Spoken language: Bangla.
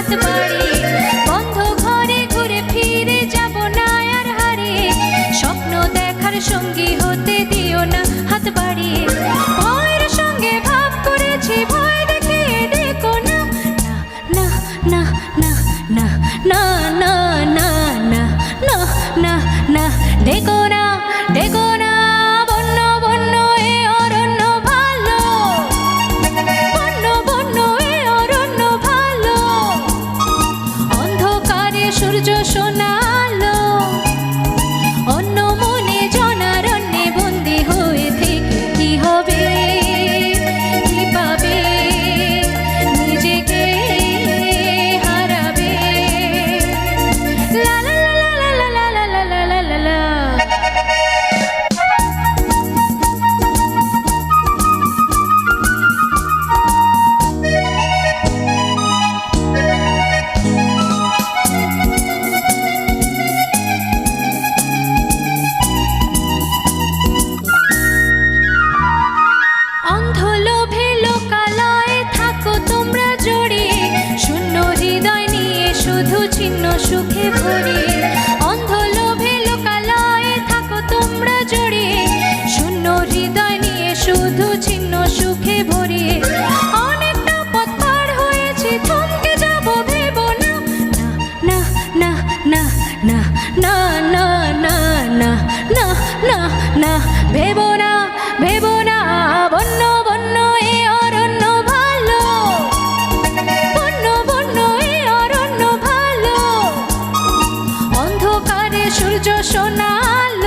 হাত বাড়িয়ে। বন্ধ ঘরে ঘুরে ফিরে যাব না আর হারিয়ে, স্বপ্ন দেখার সঙ্গী হতে দিও না হাত বাড়িয়ে। ভয়ের সঙ্গে ভাব করেছি, ভয় দেখিয়ে দেখো না, না না না না না না না না না না না, দেখো না দেখো না, বন্য বন্য এ অরণ্য ভালো, বন্য বন্য এ অরণ্য ভালো। অন্ধকারে সূর্য সোনালো, অন্য মনে জনারণ্যে বন্দী হয়ে থেকে কি হবে, কি পাবে, নিজেকে হারাবে। লা লা লা লা লা লা লা লা লা লা লা। অন্ধ লোভে লোকালয়ে থাকো তোমরা জড়িয়ে, শূন্য হৃদয় নিয়ে শুধু ছিন্ন সুখে ভরিয়ে। অন্ধ লোভে লোকালয়ে থাকো তোমরা জড়িয়ে, শূন্য হৃদয় নিয়ে শুধু ছিন্ন সুখে ভরিয়ে। অনেকটা পথ পার হয়েছি, থমকে যাব ভেবো না, না না না না না না না না না না না, ভেবো না ভেবো না, বন্য বন্য এ অরণ্য ভালো, বন্য বন্য এ অরণ্য ভালো। অন্ধকারে সূর্য সোনালো,